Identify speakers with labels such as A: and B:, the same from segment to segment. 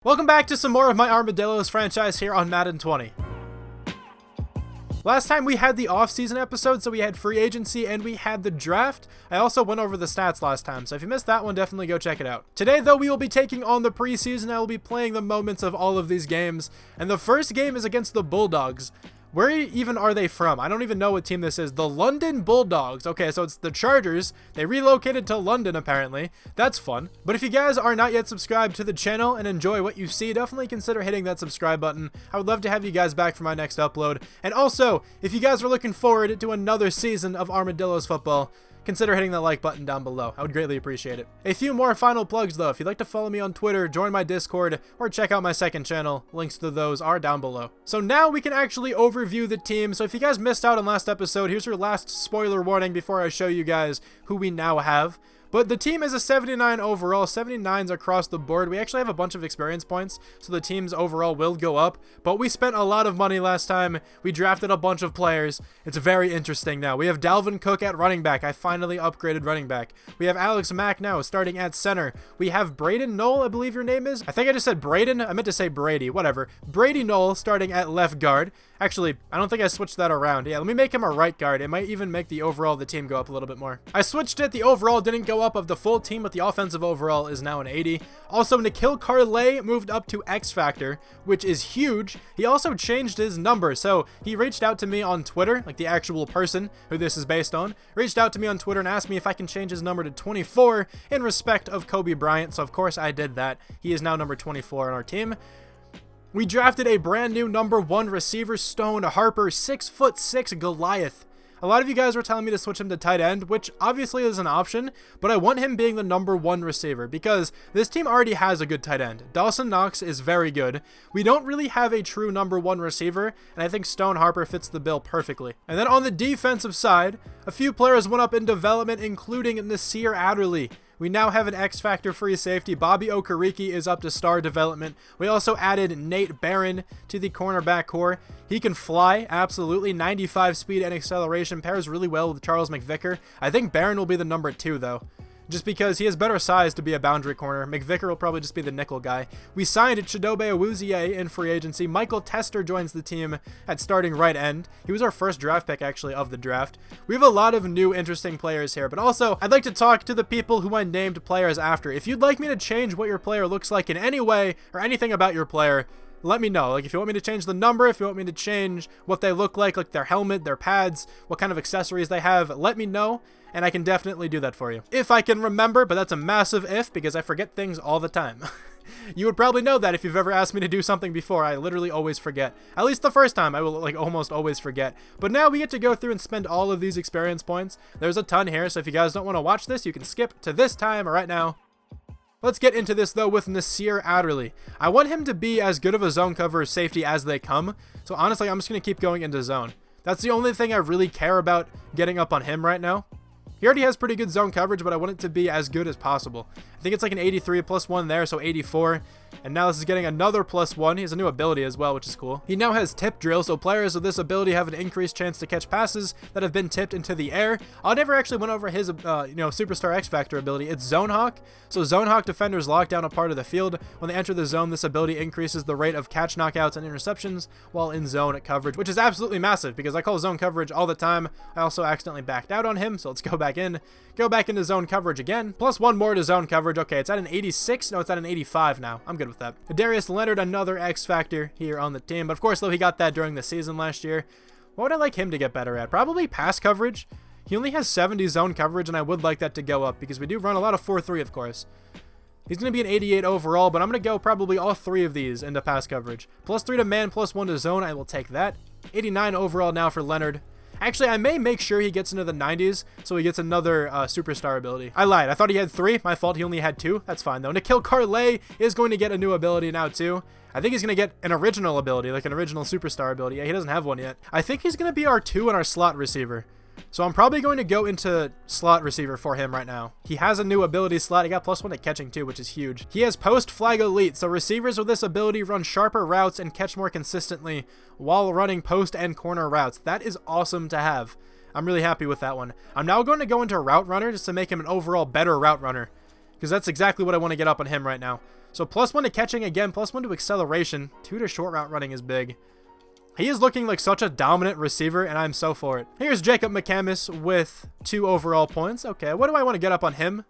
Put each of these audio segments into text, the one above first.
A: Welcome back to some more of my Armadillos franchise here on Madden 20. Last time we had the off-season episode, so we had free agency and we had the draft. I also went over the stats last time, so if you missed that one, definitely go check it out. Today, though, we will be taking on the preseason. I will be playing the moments of all of these games, and the first game is against the Bulldogs. Where even are they from? I don't even know what team this is. The London Bulldogs. Okay, so it's the Chargers. They relocated to London, apparently. That's fun. But if you guys are not yet subscribed to the channel and enjoy what you see, definitely consider hitting that subscribe button. I would love to have you guys back for my next upload. And also, if you guys are looking forward to another season of Armadillos football, consider hitting the like button down below. I would greatly appreciate it. A few more final plugs though. If you'd like to follow me on Twitter, join my Discord, or check out my second channel, links to those are down below. So now we can actually overview the team. So if you guys missed out on last episode, here's your last spoiler warning before I show you guys who we now have. But the team is a 79 overall, 79s across the board. We actually have a bunch of experience points, so the team's overall will go up. But we spent a lot of money last time. We drafted a bunch of players. It's very interesting now. We have Dalvin Cook at running back. I finally upgraded running back. We have Alex Mack now starting at center. We have Braden Knoll, I believe your name is. I think I just said Braden. I meant to say Brady. Whatever. Brady Knoll starting at left guard. Actually, I don't think I switched that around. Yeah, let me make him a right guard. It might even make the overall of the team go up a little bit more. I switched it. The overall didn't go up of the full team, but the offensive overall is now an 80. Also, Nikhil Carlay moved up to X Factor, which is huge. He also changed his number. So he reached out to me on Twitter, like the actual person who this is based on, reached out to me on Twitter and asked me if I can change his number to 24 in respect of Kobe Bryant. So of course I did that. He is now number 24 on our team. We drafted a brand new number 1 receiver, Stone Harper, 6'6" Goliath. A lot of you guys were telling me to switch him to tight end, which obviously is an option, but I want him being the number 1 receiver because this team already has a good tight end. Dawson Knox is very good. We don't really have a true number 1 receiver, and I think Stone Harper fits the bill perfectly. And then on the defensive side, a few players went up in development, including Nasir Adderley. We now have an X-Factor free safety. Bobby Okereke is up to star development. We also added Nate Barron to the cornerback core. He can fly, absolutely. 95 speed and acceleration. Pairs really well with Charles McVicker. I think Barron will be the number 2, though, just because he has better size to be a boundary corner. McVicker will probably just be the nickel guy. We signed Chidobe Awuzie in free agency. Michael Tester joins the team at starting right end. He was our first draft pick, actually, of the draft. We have a lot of new interesting players here, but also I'd like to talk to the people who I named players after. If you'd like me to change what your player looks like in any way or anything about your player, let me know. Like if you want me to change the number, if you want me to change what they look like their helmet, their pads, what kind of accessories they have, let me know. And I can definitely do that for you. If I can remember, but that's a massive if because I forget things all the time. You would probably know that if you've ever asked me to do something before. I literally always forget. At least the first time, I will almost always forget. But now we get to go through and spend all of these experience points. There's a ton here, so if you guys don't want to watch this, you can skip to this time right now. Let's get into this, though, with Nasir Adderley. I want him to be as good of a zone cover safety as they come. So honestly, I'm just going to keep going into zone. That's the only thing I really care about getting up on him right now. He already has pretty good zone coverage, but I want it to be as good as possible. I think it's like an 83 plus 1 there, so 84. And now this is getting another plus 1. He has a new ability as well, which is cool. He now has tip drill, so players with this ability have an increased chance to catch passes that have been tipped into the air. I never actually went over his, Superstar X-Factor ability. It's Zone Hawk. So Zone Hawk defenders lock down a part of the field. When they enter the zone, this ability increases the rate of catch knockouts and interceptions while in zone coverage, which is absolutely massive because I call zone coverage all the time. I also accidentally backed out on him, so let's go back in. Go back into zone coverage again. Plus 1 more to zone coverage. Okay, it's at an 86. No, it's at an 85 now. I'm good with that. Darius Leonard, another X Factor here on the team. But of course, though, he got that during the season last year. What would I like him to get better at? Probably pass coverage. He only has 70 zone coverage, and I would like that to go up because we do run a lot of 4-3, of course. He's going to be an 88 overall, but I'm going to go probably all 3 of these into pass coverage. Plus 3 to man, plus 1 to zone. I will take that. 89 overall now for Leonard. Actually, I may make sure he gets into the 90s, so he gets another superstar ability. I lied. I thought he had 3. My fault. He only had 2. That's fine, though. Nikhil Carlay is going to get a new ability now, too. I think he's going to get an original ability, like an original superstar ability. Yeah, he doesn't have one yet. I think he's going to be our 2 and our slot receiver. So I'm probably going to go into slot receiver for him right now. He has a new ability slot. He got plus 1 at catching too, which is huge. He has post flag elite. So receivers with this ability run sharper routes and catch more consistently while running post and corner routes. That is awesome to have. I'm really happy with that one. I'm now going to go into route runner just to make him an overall better route runner, because that's exactly what I want to get up on him right now. So +1 to catching again, +1 to acceleration. 2 to short route running is big. He is looking like such a dominant receiver, and I'm so for it. Here's Jacob McCamus with 2 overall points. Okay, what do I want to get up on him?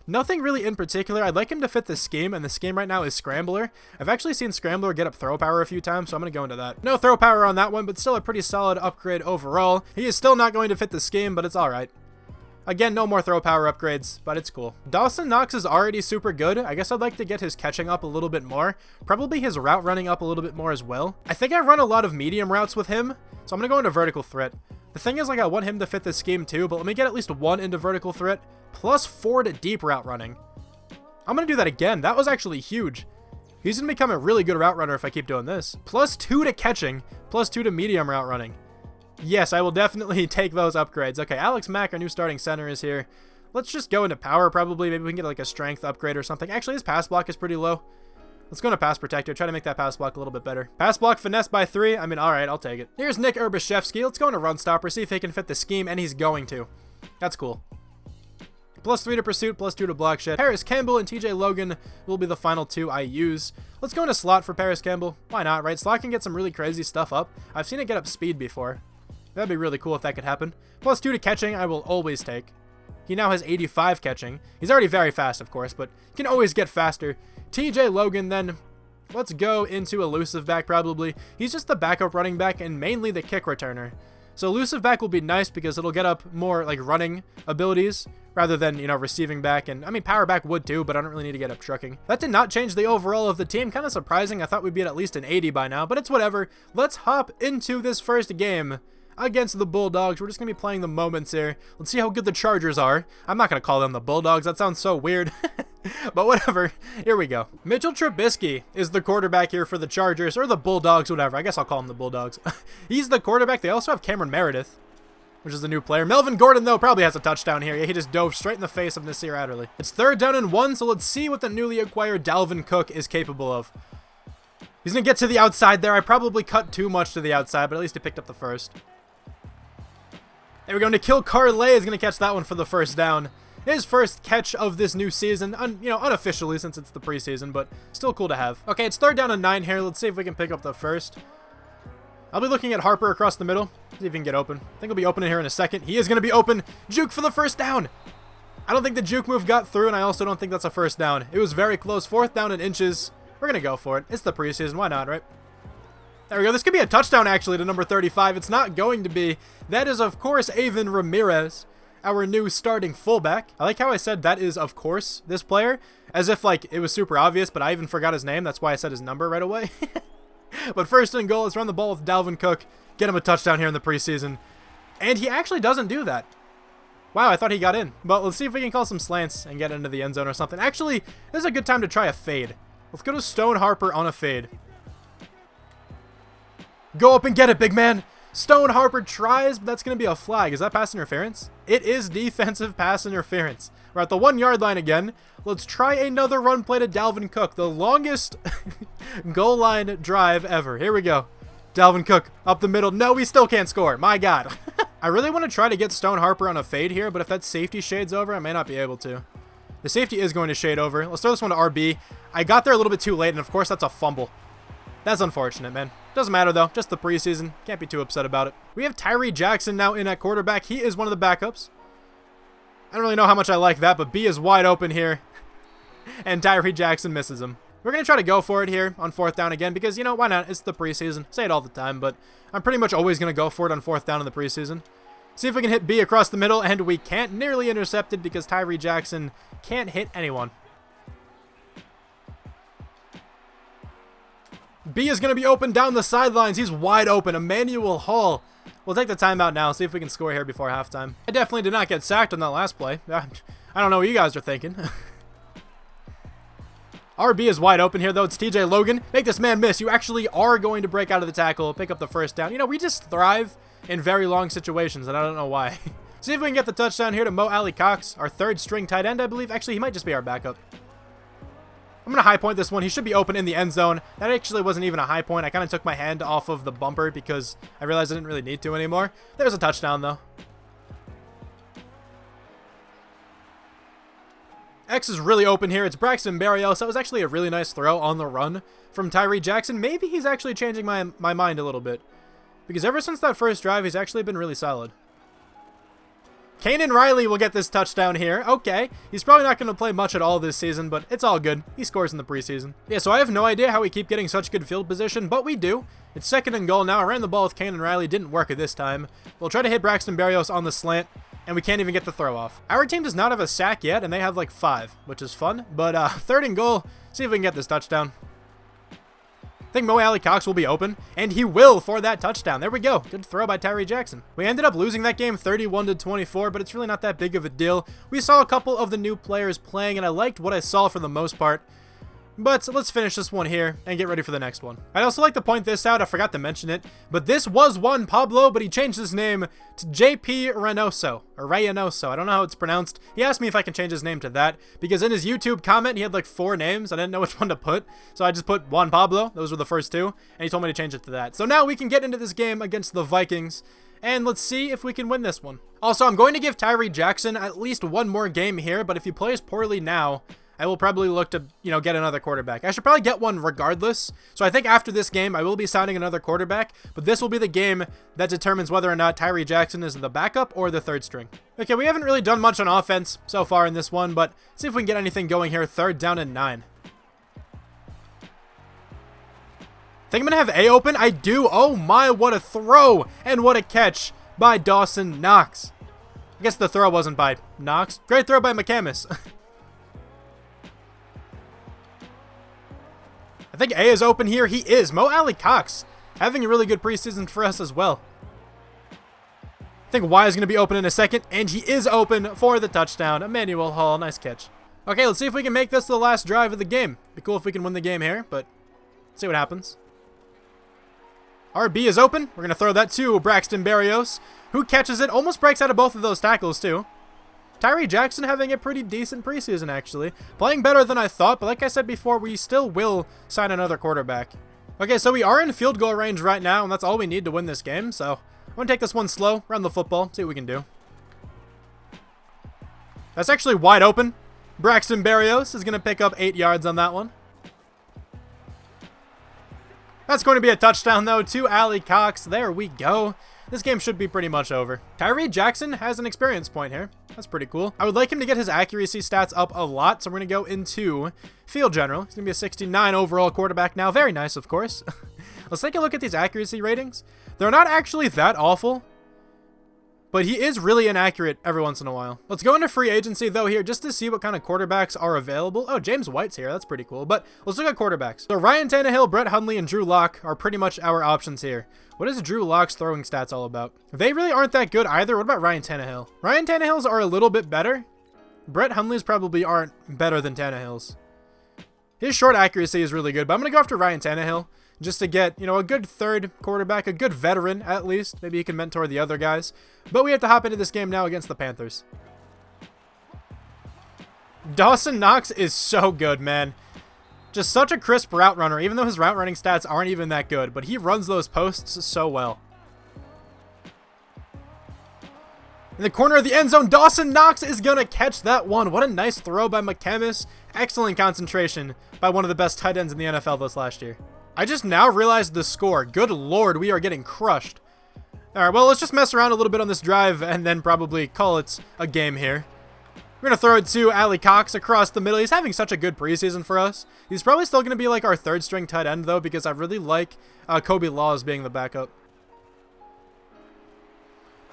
A: Nothing really in particular. I'd like him to fit the scheme, and the scheme right now is Scrambler. I've actually seen Scrambler get up throw power a few times, so I'm going to go into that. No throw power on that one, but still a pretty solid upgrade overall. He is still not going to fit the scheme, but it's all right. Again, no more throw power upgrades, but it's cool. Dawson Knox is already super good. I guess I'd like to get his catching up a little bit more. Probably his route running up a little bit more as well. I think I run a lot of medium routes with him, so I'm going to go into vertical threat. The thing is, like, I want him to fit the scheme too, but let me get at least 1 into vertical threat, +4 to deep route running. I'm going to do that again. That was actually huge. He's going to become a really good route runner if I keep doing this. +2 to catching, +2 to medium route running. Yes, I will definitely take those upgrades. Okay, Alex Mack, our new starting center, is here. Let's just go into power, probably. Maybe we can get, like, a strength upgrade or something. Actually, his pass block is pretty low. Let's go into pass protector. Try to make that pass block a little bit better. Pass block finesse by 3. I mean, all right, I'll take it. Here's Nick Urbashevsky. Let's go into run stopper, see if he can fit the scheme, and he's going to. That's cool. +3 to pursuit, +2 to block shed. Paris Campbell and TJ Logan will be the final 2 I use. Let's go into slot for Paris Campbell. Why not, right? Slot can get some really crazy stuff up. I've seen it get up speed before. That'd be really cool if that could happen. +2 to catching, I will always take. He now has 85 catching. He's already very fast, of course, but can always get faster. TJ Logan, then, let's go into elusive back, probably. He's just the backup running back and mainly the kick returner. So elusive back will be nice because it'll get up more, like, running abilities rather than, you know, receiving back. And, I mean, power back would too, but I don't really need to get up trucking. That did not change the overall of the team. Kind of surprising. I thought we'd be at least an 80 by now, but it's whatever. Let's hop into this first game against the Bulldogs. We're just going to be playing the moments here. Let's see how good the Chargers are. I'm not going to call them the Bulldogs. That sounds so weird. But whatever. Here we go. Mitchell Trubisky is the quarterback here for the Chargers, or the Bulldogs, whatever. I guess I'll call him the Bulldogs. He's the quarterback. They also have Cameron Meredith, which is the new player. Melvin Gordon, though, probably has a touchdown here. Yeah, he just dove straight in the face of Nasir Adderley. It's 3rd down and 1, so let's see what the newly acquired Dalvin Cook is capable of. He's going to get to the outside there. I probably cut too much to the outside, but at least he picked up the first. There we go. Nikhil Carlay is going to catch that one for the first down. His first catch of this new season, you know, unofficially since it's the preseason, but still cool to have. Okay, it's 3rd down and 9 here. Let's see if we can pick up the first. I'll be looking at Harper across the middle. See if he can get open. I think he'll be open in here in a second. He is going to be open. Juke for the first down. I don't think the juke move got through, and I also don't think that's a first down. It was very close. 4th down and inches. We're going to go for it. It's the preseason. Why not, right? There we go. This could be a touchdown, actually, to number 35. It's not going to be. That is, of course, Avon Ramirez, our new starting fullback. I like how I said that is, of course, this player, as if, like, it was super obvious, but I even forgot his name. That's why I said his number right away. But first and goal, let's run the ball with Dalvin Cook. Get him a touchdown here in the preseason. And he actually doesn't do that. Wow, I thought he got in. But let's see if we can call some slants and get into the end zone or something. Actually, this is a good time to try a fade. Let's go to Stone Harper on a fade. Go up and get it, big man. Stone Harper tries, but that's going to be a flag. Is that pass interference? It is defensive pass interference. We're at the 1-yard line again. Let's try another run play to Dalvin Cook. The longest goal line drive ever. Here we go. Dalvin Cook up the middle. No, we still can't score. My God. I really want to try to get Stone Harper on a fade here, but if that safety shades over, I may not be able to. The safety is going to shade over. Let's throw this one to RB. I got there a little bit too late, and of course, that's a fumble. That's unfortunate, man. Doesn't matter, though. Just the preseason. Can't be too upset about it. We have Tyree Jackson now in at quarterback. He is one of the backups. I don't really know how much I like that, but B is wide open here. And Tyree Jackson misses him. We're going to try to go for it here on 4th down again because, you know, why not? It's the preseason. Say it all the time, but I'm pretty much always going to go for it on 4th down in the preseason. See if we can hit B across the middle, and we can't. Nearly intercepted because Tyree Jackson can't hit anyone. B is going to be open down the sidelines. He's wide open. Emmanuel Hall. We'll take the timeout now, see if we can score here before halftime. I definitely did not get sacked on that last play. I don't know what you guys are thinking. RB is wide open here, though. It's TJ Logan. Make this man miss. You actually are going to break out of the tackle, pick up the first down. You know, we just thrive in very long situations, and I don't know why. See if we can get the touchdown here to Mo Alley Cox, our 3rd string tight end, I believe. Actually, he might just be our backup. I'm going to high point this one. He should be open in the end zone. That actually wasn't even a high point. I kind of took my hand off of the bumper because I realized I didn't really need to anymore. There's a touchdown, though. X is really open here. It's Braxton Berrios. That was actually a really nice throw on the run from Tyree Jackson. Maybe he's actually changing my mind a little bit, because ever since that first drive, he's actually been really solid. Kanan Riley will get this touchdown here. Okay, he's probably not going to play much at all this season, but it's all good. He scores in the preseason. Yeah, so I have no idea how we keep getting such good field position, but we do. It's 2nd and goal now. I ran the ball with Kanan Riley. Didn't work at this time. We'll try to hit Braxton Berrios on the slant, and we can't even get the throw off. Our team does not have a sack yet, and they have like 5, which is fun. But 3rd and goal. See if we can get this touchdown. I think Mo Alley Cox will be open, and he will for that touchdown. There we go. Good throw by Tyree Jackson. We ended up losing that game 31-24, but it's really not that big of a deal. We saw a couple of the new players playing, and I liked what I saw for the most part. But let's finish this one here and get ready for the next one. I'd also like to point this out. I forgot to mention it, but this was Juan Pablo, but he changed his name to JP Reynoso, or Reynoso. I don't know how it's pronounced. He asked me if I can change his name to that, because in his YouTube comment, he had like 4 names. I didn't know which one to put, so I just put Juan Pablo. Those were the first 2, and he told me to change it to that. So now we can get into this game against the Vikings, and let's see if we can win this one. Also, I'm going to give Tyree Jackson at least 1 more game here, but if he plays poorly now, I will probably look to, get another quarterback. I should probably get one regardless. So I think after this game, I will be signing another quarterback, but this will be the game that determines whether or not Tyree Jackson is the backup or the 3rd string. Okay, we haven't really done much on offense so far in this one, but see if we can get anything going here. 3rd down and 9. Think I'm going to have A open? I do. Oh my, what a throw and what a catch by Dawson Knox. I guess the throw wasn't by Knox. Great throw by McCamus. I think A is open here. He is. Mo Alley Cox having a really good preseason for us as well. I think Y is going to be open in a second, and he is open for the touchdown. Emmanuel Hall, nice catch. Okay, let's see if we can make this the last drive of the game. Be cool if we can win the game here, but let's see what happens. RB is open. We're going to throw that to Braxton Berrios, who catches it. Almost breaks out of both of those tackles, too. Tyree Jackson having a pretty decent preseason, actually. Playing better than I thought, but like I said before, we still will sign another quarterback. Okay, so we are in field goal range right now, and that's all we need to win this game. So I'm going to take this one slow, run the football, see what we can do. That's actually wide open. Braxton Berrios is going to pick up 8 yards on that one. That's going to be a touchdown, though, to Alley Cox. There we go. This game should be pretty much over. Tyree Jackson has an experience point here. That's pretty cool. I would like him to get his accuracy stats up a lot, so we're going to go into field general. He's going to be a 69 overall quarterback now. Very nice, of course. Let's take a look at these accuracy ratings. They're not actually that awful, but he is really inaccurate every once in a while. Let's go into free agency, though, here, just to see what kind of quarterbacks are available. Oh, James White's here. That's pretty cool. But let's look at quarterbacks. So Ryan Tannehill, Brett Hundley, and Drew Lock are pretty much our options here. What is Drew Lock's throwing stats all about? They really aren't that good either. What about Ryan Tannehill? Ryan Tannehill's are a little bit better. Brett Hundley's probably aren't better than Tannehill's. His short accuracy is really good, but I'm going to go after Ryan Tannehill just to get, a good 3rd quarterback, a good veteran at least. Maybe he can mentor the other guys. But we have to hop into this game now against the Panthers. Dawson Knox is so good, man. Just such a crisp route runner, even though his route running stats aren't even that good, but he runs those posts so well. In the corner of the end zone, Dawson Knox is going to catch that one. What a nice throw by McCamus. Excellent concentration by one of the best tight ends in the NFL this last year. I just now realized the score. Good lord, we are getting crushed. Alright, well, let's just mess around a little bit on this drive and then probably call it a game here. We're going to throw it to Alley Cox across the middle. He's having such a good preseason for us. He's probably still going to be like our 3rd string tight end, though, because I really like Kobe Laws being the backup.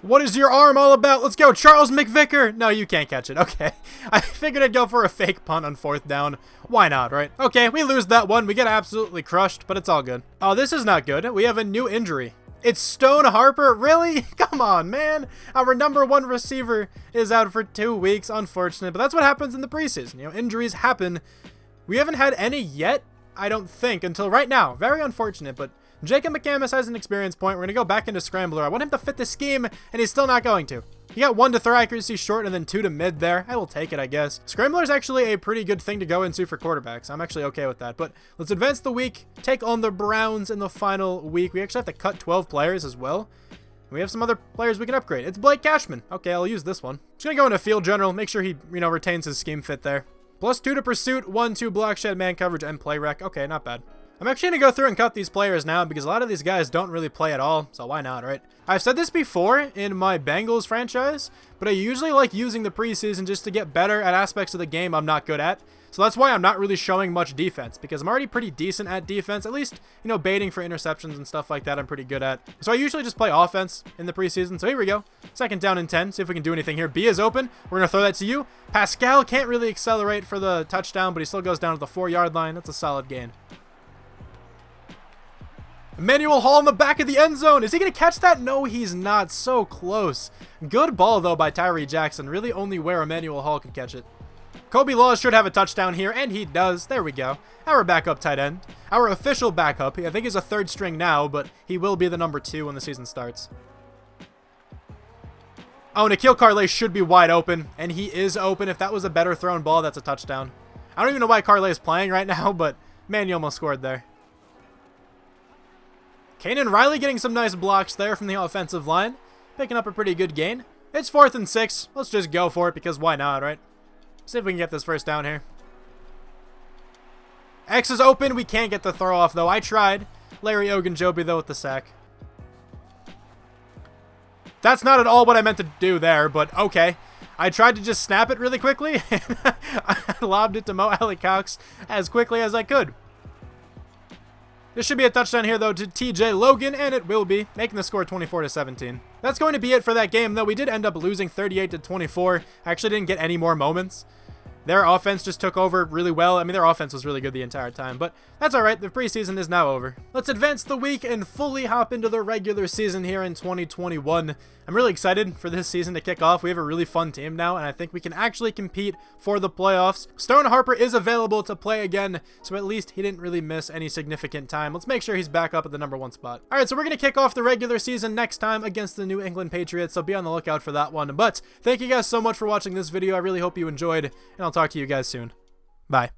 A: What is your arm all about? Let's go, Charles McVicker. No, you can't catch it. Okay. I figured I'd go for a fake punt on 4th down. Why not, right? Okay, we lose that one. We get absolutely crushed, but it's all good. Oh, this is not good. We have a new injury. It's Stone Harper? Really? Come on, man. Our #1 receiver is out for 2 weeks. Unfortunate, but that's what happens in the preseason. Injuries happen. We haven't had any yet, I don't think, until right now. Very unfortunate, but Jacob McCamus has an experience point. We're going to go back into Scrambler. I want him to fit the scheme, and he's still not going to. He got 1 to throw accuracy short and then 2 to mid there. I will take it, I guess. Scrambler is actually a pretty good thing to go into for quarterbacks. I'm actually okay with that. But let's advance the week, take on the Browns in the final week. We actually have to cut 12 players as well. We have some other players we can upgrade. It's Blake Cashman. Okay, I'll use this one. Just going to go into field general, make sure he, retains his scheme fit there. +2 to pursuit, 1-2 block shed, man coverage, and play rec. Okay, not bad. I'm actually going to go through and cut these players now because a lot of these guys don't really play at all, so why not, right? I've said this before in my Bengals franchise, but I usually like using the preseason just to get better at aspects of the game I'm not good at. So that's why I'm not really showing much defense, because I'm already pretty decent at defense. At least, you know, baiting for interceptions and stuff like that I'm pretty good at. So I usually just play offense in the preseason. So here we go. 2nd down and 10. See if we can do anything here. B is open. We're going to throw that to you. Pascal can't really accelerate for the touchdown, but he still goes down to the 4-yard line. That's a solid gain. Emmanuel Hall in the back of the end zone. Is he going to catch that? No, he's not. So close. Good ball, though, by Tyree Jackson. Really only where Emmanuel Hall could catch it. Kobe Laws should have a touchdown here, and he does. There we go. Our backup tight end. Our official backup. I think he's a 3rd string now, but he will be the number 2 when the season starts. Oh, N'Keal Carlet should be wide open, and he is open. If that was a better thrown ball, that's a touchdown. I don't even know why Carlet is playing right now, but man, you almost scored there. Kanan Riley getting some nice blocks there from the offensive line. Picking up a pretty good gain. It's 4th and 6. Let's just go for it because why not, right? See if we can get this first down here. X is open. We can't get the throw off, though. I tried. Larry Ogunjobi, though, with the sack. That's not at all what I meant to do there, but okay. I tried to just snap it really quickly, and I lobbed it to Mo Alley Cox as quickly as I could. This should be a touchdown here, though, to TJ Logan, and it will be, making the score 24-17. That's going to be it for that game, though. We did end up losing 38-24. I actually didn't get any more moments. Their offense just took over really well. I mean, their offense was really good the entire time, but that's all right. The preseason is now over. Let's advance the week and fully hop into the regular season here in 2021. I'm really excited for this season to kick off. We have a really fun team now, and I think we can actually compete for the playoffs. Stone Harper is available to play again, so at least he didn't really miss any significant time. Let's make sure he's back up at the number 1 spot. All right, so we're going to kick off the regular season next time against the New England Patriots, so be on the lookout for that one. But thank you guys so much for watching this video. I really hope you enjoyed, and I'll talk to you guys soon. Bye.